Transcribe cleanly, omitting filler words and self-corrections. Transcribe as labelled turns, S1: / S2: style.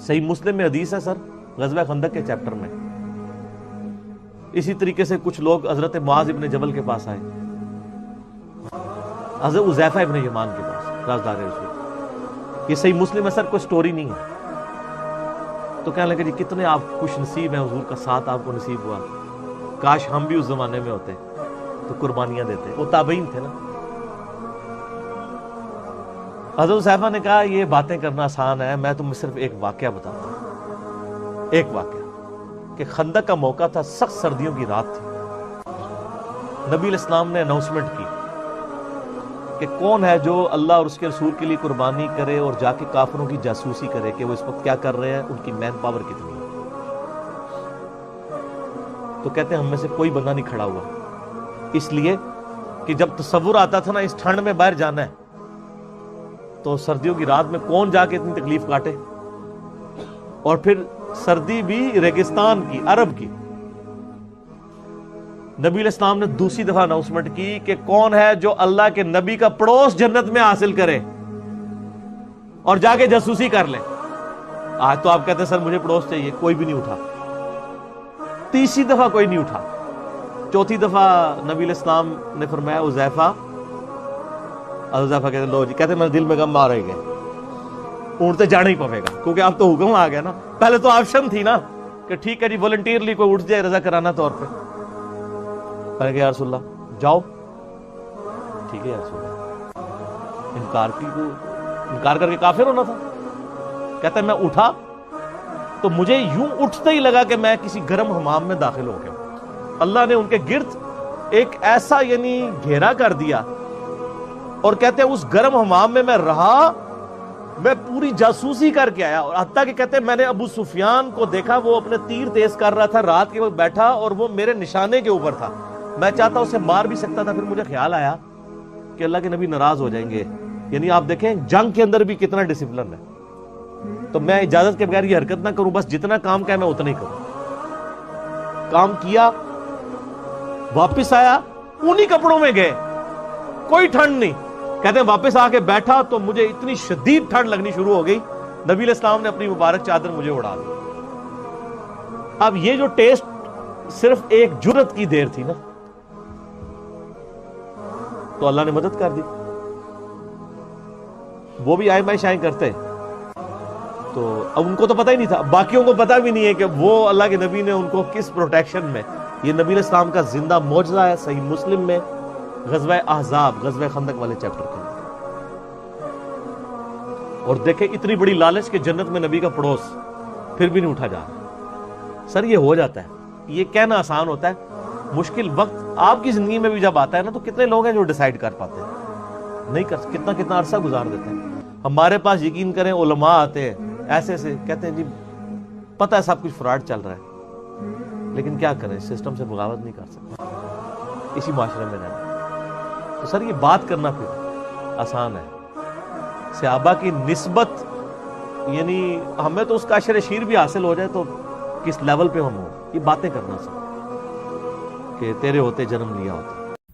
S1: صحیح مسلم میں حدیث ہے سر، غزوہ خندق کے چیپٹر میں، اسی طریقے سے کچھ لوگ حضرت معاذ ابن جبل کے پاس آئے، حضرت حذیفہ ابن یمان کے پاس، رازدار رسول، یہ صحیح مسلم ہے سر، کوئی سٹوری نہیں ہے۔ تو کہنے لگے جی کتنے آپ خوش نصیب ہیں، حضور کا ساتھ آپ کو نصیب ہوا، کاش ہم بھی اس زمانے میں ہوتے تو قربانیاں دیتے۔ وہ تابعین تھے نا۔ حضرت حذیفہ نے کہا یہ باتیں کرنا آسان ہے، میں تمہیں صرف ایک واقعہ بتاتا ہوں، ایک واقعہ کہ خندق کا موقع تھا، سخت سردیوں کی رات تھی، نبی علیہ السلام نے اناؤنسمنٹ کی کہ کون ہے جو اللہ اور اس کے رسول کے لیے قربانی کرے اور جا کے کافروں کی جاسوسی کرے کہ وہ اس وقت کیا کر رہے ہیں، ان کی مین پاور کتنی ہے۔ تو کہتے ہیں ہم میں سے کوئی بندہ نہیں کھڑا ہوا، اس لیے کہ جب تصور آتا تھا نا اس ٹھنڈ میں باہر جانا ہے تو سردیوں کی رات میں کون جا کے اتنی تکلیف کاٹے، اور پھر سردی بھی ریگستان کی، عرب کی۔ نبی علیہ السلام نے دوسری دفعہ اناؤنسمنٹ کی کہ کون ہے جو اللہ کے نبی کا پڑوس جنت میں حاصل کرے اور جا کے جاسوسی کر لے۔ آج تو آپ کہتے ہیں سر مجھے پڑوس چاہیے، کوئی بھی نہیں اٹھا، تیسری دفعہ کوئی نہیں اٹھا، چوتھی دفعہ نبی علیہ السلام نے فرمایا حذیفہ، حذیفہ کہتے لو جی، کہتے میرے دل میں غم آ رہے گئے، اونٹتے جانا ہی پڑے گا کیونکہ اب تو حکم آ گیا نا۔ پہلے تو آپشن تھی نا کہ ٹھیک ہے جی والنٹیئرلی کوئی اٹھ جائے رضا کرانا طور پہ، میں نے کہا یا رسول اللہ جاؤ، ٹھیک ہے یا رسول اللہ، انکار کر کے کافر ہونا تھا۔ کہتا ہے میں اٹھا تو مجھے یوں اٹھتے ہی لگا کہ میں کسی گرم حمام میں داخل ہو گیا، اللہ نے ان کے گرد ایک ایسا یعنی گھیرا کر دیا، اور کہتے ہیں اس گرم حمام میں رہا، میں پوری جاسوسی کر کے آیا، اور حتیٰ کہ کہتے ہیں میں نے ابو سفیان کو دیکھا وہ اپنے تیر تیز کر رہا تھا، رات کے وقت بیٹھا اور وہ میرے نشانے کے اوپر تھا، میں چاہتا اسے مار بھی سکتا تھا۔ پھر مجھے خیال آیا کہ اللہ کے نبی ناراض ہو جائیں گے، یعنی آپ دیکھیں جنگ کے اندر بھی کتنا ڈسپلن ہے، تو میں اجازت کے بغیر یہ حرکت نہ کروں، بس جتنا کام کا ہے میں اتنا ہی کروں۔ کام کیا، واپس آیا، انہی کپڑوں میں گئے، کوئی ٹھنڈ نہیں۔ کہتے ہیں واپس آ کے بیٹھا تو مجھے اتنی شدید ٹھنڈ لگنی شروع ہو گئی، نبی علیہ السلام نے اپنی مبارک چادر مجھے اڑا دی۔ اب یہ جو ٹیسٹ صرف ایک جرت کی دیر تھی نا، تو اللہ نے مدد کر دی۔ وہ بھی آئیں بائیں شائیں کرتے، تو اب ان کو تو پتہ ہی نہیں تھا، باقیوں کو پتہ بھی نہیں ہے کہ وہ اللہ کے نبی نے ان کو کس پروٹیکشن میں، یہ نبی علیہ السلام کا زندہ معجزہ ہے، صحیح مسلم میں غزوہ احزاب، غزوہ خندق والے چیپٹر کے اندر۔ اور دیکھیں اتنی بڑی لالچ کہ جنت میں نبی کا پڑوس، پھر بھی نہیں اٹھا جا رہا۔ سر یہ ہو جاتا ہے، یہ کہنا آسان ہوتا ہے، مشکل وقت آپ کی زندگی میں بھی جب آتا ہے نا تو کتنے لوگ ہیں جو ڈیسائیڈ کر پاتے ہیں، نہیں کر، کتنا عرصہ گزار دیتے ہیں۔ ہمارے پاس یقین کریں علماء آتے ہیں ایسے سے، کہتے ہیں جی پتہ ہے سب کچھ فراڈ چل رہا ہے، لیکن کیا کریں، سسٹم سے بغاوت نہیں کر سکتے، اسی معاشرے میں رہنا۔ تو سر یہ بات کرنا پھر آسان ہے، صحابہ کی نسبت، یعنی ہمیں تو اس کا عشر شیر بھی حاصل ہو جائے تو کس لیول پہ ہم ہوں، یہ باتیں کرنا سر کہ تیرے ہوتے جنم لیا ہوتا۔